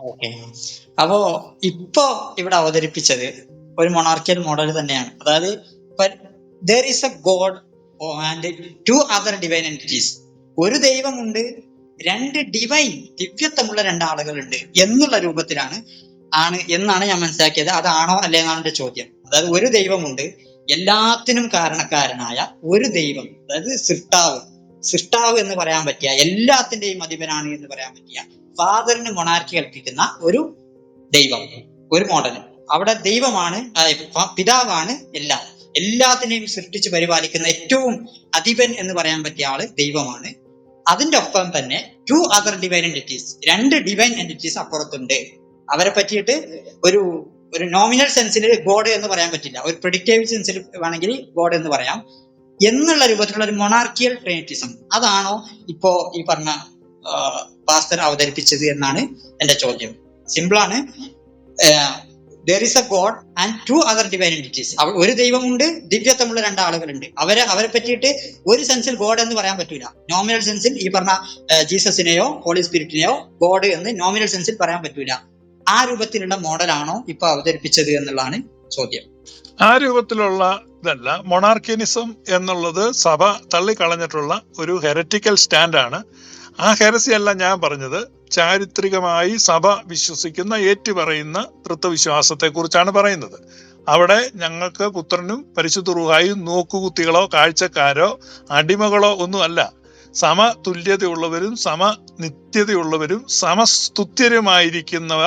Okay. അപ്പോ ഇപ്പോ ഇവിടെ അവതരിപ്പിച്ചത് ഒരു മൊണാർക്കിയൽ മോഡൽ തന്നെയാണ്. അതായത് there is a God and two other divine entities. ഒരു ദൈവമുണ്ട്, രണ്ട് ദിവ്യത്വമുള്ള രണ്ടാളുകളുണ്ട് എന്നുള്ള രൂപത്തിലാണ് എന്നാണ് ഞാൻ മനസ്സിലാക്കിയത്. അതാണോ അല്ലേ എന്നാണ് എന്റെ ചോദ്യം. അതായത് ഒരു ദൈവമുണ്ട്, എല്ലാത്തിനും കാരണക്കാരനായ ഒരു ദൈവം, അതായത് സൃഷ്ടാവ് എന്ന് പറയാൻ പറ്റിയ, എല്ലാത്തിന്റെയും അധിപനാണ് എന്ന് പറയാൻ പറ്റിയ, ഫാദറിന് മൊണാർക്കി കൽപ്പിക്കുന്ന ഒരു ദൈവം, ഒരു മോഡൽ. അവിടെ ദൈവമാണ്, പിതാവാണ് എല്ലാത്തിനെയും സൃഷ്ടിച്ച് പരിപാലിക്കുന്ന ഏറ്റവും അധിപൻ എന്ന് പറയാൻ പറ്റിയ ആള് ദൈവമാണ്. അതിന്റെ ഒപ്പം തന്നെ ടു അതർ ഡിവൈൻ എൻറ്റിറ്റീസ്, രണ്ട് ഡിവൈൻ എൻറ്റിറ്റീസ് അപ്പുറത്തുണ്ട്. അവരെ പറ്റിയിട്ട് ഒരു നോമിനൽ സെൻസിൽ ഗോഡ് എന്ന് പറയാൻ പറ്റില്ല, ഒരു പ്രെഡിക്റ്റീവ് സെൻസിൽ വേണമെങ്കിൽ ഗോഡ് എന്ന് പറയാം എന്നുള്ള രൂപത്തിലുള്ള ഒരു മൊണാർക്കിയൽ ട്രിനിറ്റിസം. അതാണോ ഇപ്പോ ഈ പറഞ്ഞ പാസ്റ്റർ അവതരിപ്പിച്ചത് എന്നാണ് എന്റെ ചോദ്യം. സിമ്പിളാണ്. there is a God and two other divine entities. ഒരു ദൈവമുണ്ട്, ദിവ്യത്വമുള്ള രണ്ടാളുകളുണ്ട്. അവരെ പറ്റിയിട്ട് ഒരു സെൻസിൽ ഗോഡ് എന്ന് പറയാൻ പറ്റൂല. നോമിനൽ സെൻസിൽ ഈ പറഞ്ഞ ജീസസിനെയോ ഹോളി സ്പിരിറ്റിനെയോ ഗോഡ് എന്ന് നോമിനൽ സെൻസിൽ പറയാൻ പറ്റൂല. ആ രൂപത്തിലുള്ള മോഡലാണോ ഇപ്പൊ അവതരിപ്പിച്ചത് എന്നുള്ളതാണ് ചോദ്യം. ആ രൂപത്തിലുള്ള ഇതല്ല. മൊണാർക്കിയനിസം എന്നുള്ളത് സഭ തള്ളിക്കളഞ്ഞിട്ടുള്ള ഒരു ഹെററ്റിക്കൽ സ്റ്റാൻഡാണ്. ആ ഹെരസി അല്ല ഞാൻ പറഞ്ഞത്. ചാരിത്രികമായി സഭ വിശ്വസിക്കുന്ന, ഏറ്റുപറയുന്ന തൃത്വവിശ്വാസത്തെ കുറിച്ചാണ് പറയുന്നത്. അവിടെ ഞങ്ങൾക്ക് പുത്രനും പരിശുദ്ധ റൂഹായും നോക്കുകുത്തികളോ കാഴ്ചക്കാരോ അടിമകളോ ഒന്നും അല്ല. സമതുല്യതയുള്ളവരും സമനിത്യതയുള്ളവരും സമസ്തുത്യരുമായിരിക്കുന്നവ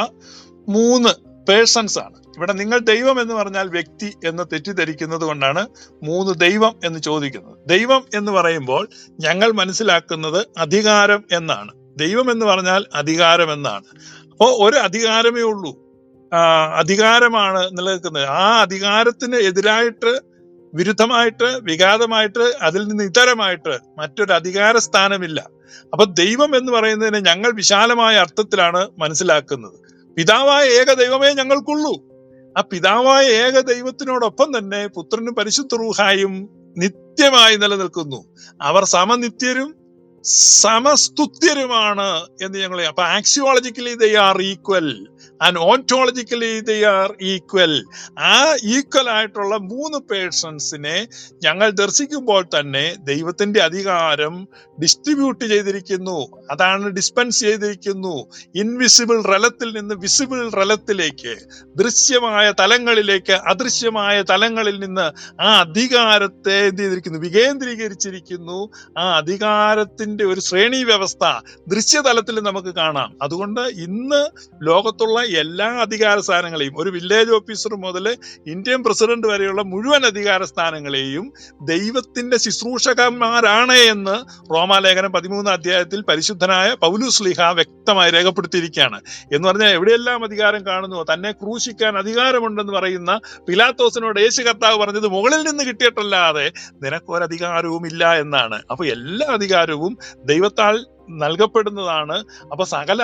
മൂന്ന് പേഴ്സൺസ് ആണ്. ഇവിടെ നിങ്ങൾ ദൈവം എന്ന് പറഞ്ഞാൽ വ്യക്തി എന്ന് തെറ്റിദ്ധരിക്കുന്നത് കൊണ്ടാണ് മൂന്ന് ദൈവം എന്ന് ചോദിക്കുന്നത്. ദൈവം എന്ന് പറയുമ്പോൾ ഞങ്ങൾ മനസ്സിലാക്കുന്നത് അധികാരം എന്നാണ്. ദൈവം എന്ന് പറഞ്ഞാൽ അധികാരം എന്നാണ്. അപ്പോൾ ഒരു അധികാരമേ ഉള്ളൂ, അധികാരമാണ് നിലനിൽക്കുന്നത്. ആ അധികാരത്തിന് എതിരായിട്ട്, വിരുദ്ധമായിട്ട്, വിഘാതമായിട്ട്, അതിൽ നിന്ന് ഇതരമായിട്ട് മറ്റൊരു അധികാര സ്ഥാനമില്ല. അപ്പൊ ദൈവം എന്ന് പറയുന്നതിനെ ഞങ്ങൾ വിശാലമായ അർത്ഥത്തിലാണ് മനസ്സിലാക്കുന്നത്. പിതാവായ ഏക ദൈവമേ ഞങ്ങൾക്കുള്ളൂ. ആ പിതാവായ ഏക ദൈവത്തിനോടൊപ്പം തന്നെ പുത്രനും പരിശുദ്ധ റൂഹായും നിത്യമായി നിലനിൽക്കുന്നു. അവർ സമനിത്യരും സമസ്തുത്യരുമാണ് എന്ന് ഞങ്ങൾ. അപ്പൊ axiologically they are equal and ontologically they are equal. ആ ഈക്വൽ ആയിട്ടുള്ള മൂന്ന് പേഴ്സൺസിനെ ഞങ്ങൾ ദർശിക്കുമ്പോൾ തന്നെ ദൈവത്തിന്റെ അധികാരം ഡിസ്ട്രിബ്യൂട്ട് ചെയ്തിരിക്കുന്നു. അതാണ് ഡിസ്പെൻസ് ചെയ്തിരിക്കുന്നു. ഇൻവിസിബിൾ റലത്തിൽ നിന്ന് വിസിബിൾ റലത്തിലേക്ക്, ദൃശ്യമായ തലങ്ങളിലേക്ക് അദൃശ്യമായ തലങ്ങളിൽ നിന്ന് ആ അധികാരത്തെ എന്ത് ചെയ്തിരിക്കുന്നു? വികേന്ദ്രീകരിച്ചിരിക്കുന്നു. ആ അധികാരത്തിന്റെ ഒരു ശ്രേണി വ്യവസ്ഥ ദൃശ്യതലത്തിൽ നമുക്ക് കാണാം. അതുകൊണ്ട് ഇന്ന് ലോകത്തുള്ള എല്ലാ അധികാര സ്ഥാനങ്ങളെയും, ഒരു വില്ലേജ് ഓഫീസർ മുതൽ ഇന്ത്യൻ പ്രസിഡന്റ് വരെയുള്ള മുഴുവൻ അധികാര സ്ഥാനങ്ങളെയും ദൈവത്തിന്റെ ശുശ്രൂഷകന്മാരാണ് എന്ന് റോമാലേഖനം 13 അധ്യായത്തിൽ പരിശുദ്ധനായ പൗലോസ് ശ്ലീഹ വ്യക്തമായി രേഖപ്പെടുത്തിയിരിക്കുകയാണ്. എന്ന് പറഞ്ഞാൽ എവിടെയെല്ലാം അധികാരം കാണുന്നുവോ, തന്നെ ക്രൂശിക്കാൻ അധികാരമുണ്ടെന്ന് പറയുന്ന പിലാത്തോസിനോട് യേശു കർത്താവ് പറഞ്ഞത് മുകളിൽ നിന്ന് കിട്ടിയിട്ടല്ലാതെ നിനക്കൊരധികാരവും ഇല്ല എന്നാണ്. അപ്പൊ എല്ലാ അധികാരവും ദൈവത്താൽ നൽകപ്പെടുന്നതാണ്. അപ്പൊ സകല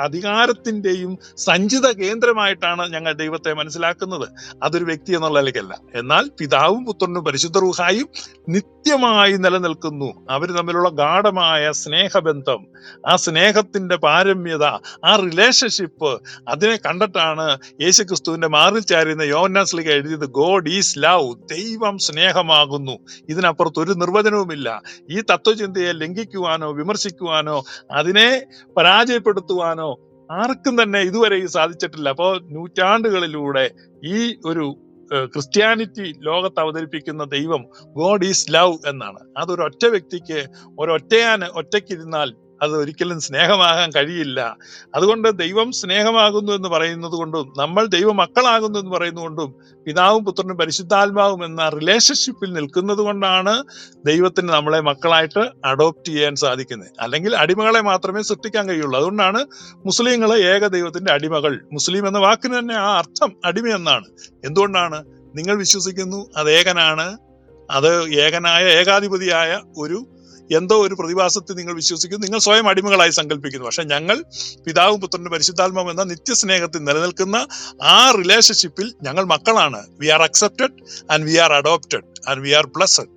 അധികാരത്തിന്റെയും സഞ്ചിത കേന്ദ്രമായിട്ടാണ് ഞങ്ങൾ ദൈവത്തെ മനസ്സിലാക്കുന്നത്. അതൊരു വ്യക്തി എന്നുള്ള നിലയ്ക്കല്ല. എന്നാൽ പിതാവും പുത്രനും പരിശുദ്ധ റൂഹായും നിത്യമായി നിലനിൽക്കുന്നു. അവർ തമ്മിലുള്ള ഗാഢമായ സ്നേഹബന്ധം, ആ സ്നേഹത്തിന്റെ പാരമ്യത, ആ റിലേഷൻഷിപ്പ്, അതിനെ കണ്ടിട്ടാണ് യേശുക്രിസ്തുവിന്റെ മാറിൽ ചാരിയുന്ന യോഹന്നാൻ ശ്ലീഹ എഴുതിയത് ഗോഡ് ഈസ് ലവ്. ദൈവം സ്നേഹമാകുന്നു. ഇതിനപ്പുറത്ത് ഒരു നിർവചനവുമില്ല. ഈ തത്വചിന്തയെ ലംഘിക്കുവാനോ വിമർശിക്കുവാനോ അതിനെ പരാജയപ്പെടുത്തുവാനോ ആർക്കും തന്നെ ഇതുവരെയും സാധിച്ചിട്ടില്ല. അപ്പോൾ നൂറ്റാണ്ടുകളിലൂടെ ഈ ഒരു ക്രിസ്ത്യാനിറ്റി ലോകത്ത് അവതരിപ്പിക്കുന്ന ദൈവം ഗോഡ് ഈസ് ലവ് എന്നാണ്. അതൊരു ഒറ്റ വ്യക്തിക്ക്, ഒറ്റയ്ക്കിരുന്നാൽ അത് ഒരിക്കലും സ്നേഹമാകാൻ കഴിയില്ല. അതുകൊണ്ട് ദൈവം സ്നേഹമാകുന്നു എന്ന് പറയുന്നത് കൊണ്ടും നമ്മൾ ദൈവ മക്കളാകുന്നു എന്ന് പറയുന്നതുകൊണ്ടും പിതാവും പുത്രനും പരിശുദ്ധാത്മാവും എന്ന റിലേഷൻഷിപ്പിൽ നിൽക്കുന്നത് കൊണ്ടാണ് ദൈവത്തിന് നമ്മളെ മക്കളായിട്ട് അഡോപ്റ്റ് ചെയ്യാൻ സാധിക്കുന്നത്. അല്ലെങ്കിൽ അടിമകളെ മാത്രമേ സൃഷ്ടിക്കാൻ കഴിയുള്ളൂ. അതുകൊണ്ടാണ് മുസ്ലിങ്ങള് ഏക ദൈവത്തിന്റെ അടിമകൾ. മുസ്ലിം എന്ന വാക്കിന് തന്നെ ആ അർത്ഥം അടിമ എന്നാണ്. എന്തുകൊണ്ടാണ്? നിങ്ങൾ വിശ്വസിക്കുന്നു അത് ഏകനാണ്, അത് ഏകനായ ഏകാധിപതിയായ എന്തോ ഒരു പ്രതിഭാസത്തിൽ നിങ്ങൾ വിശ്വസിക്കുന്നു, നിങ്ങൾ സ്വയം അടിമകളായി സങ്കല്പിക്കുന്നു. പക്ഷെ ഞങ്ങൾ പിതാവും പുത്രനും പരിശുദ്ധാത്മാവും എന്ന നിത്യസ്നേഹത്തിൽ നിലനിൽക്കുന്ന ആ റിലേഷൻഷിപ്പിൽ ഞങ്ങൾ മക്കളാണ്. We are accepted and we are adopted and we are blessed.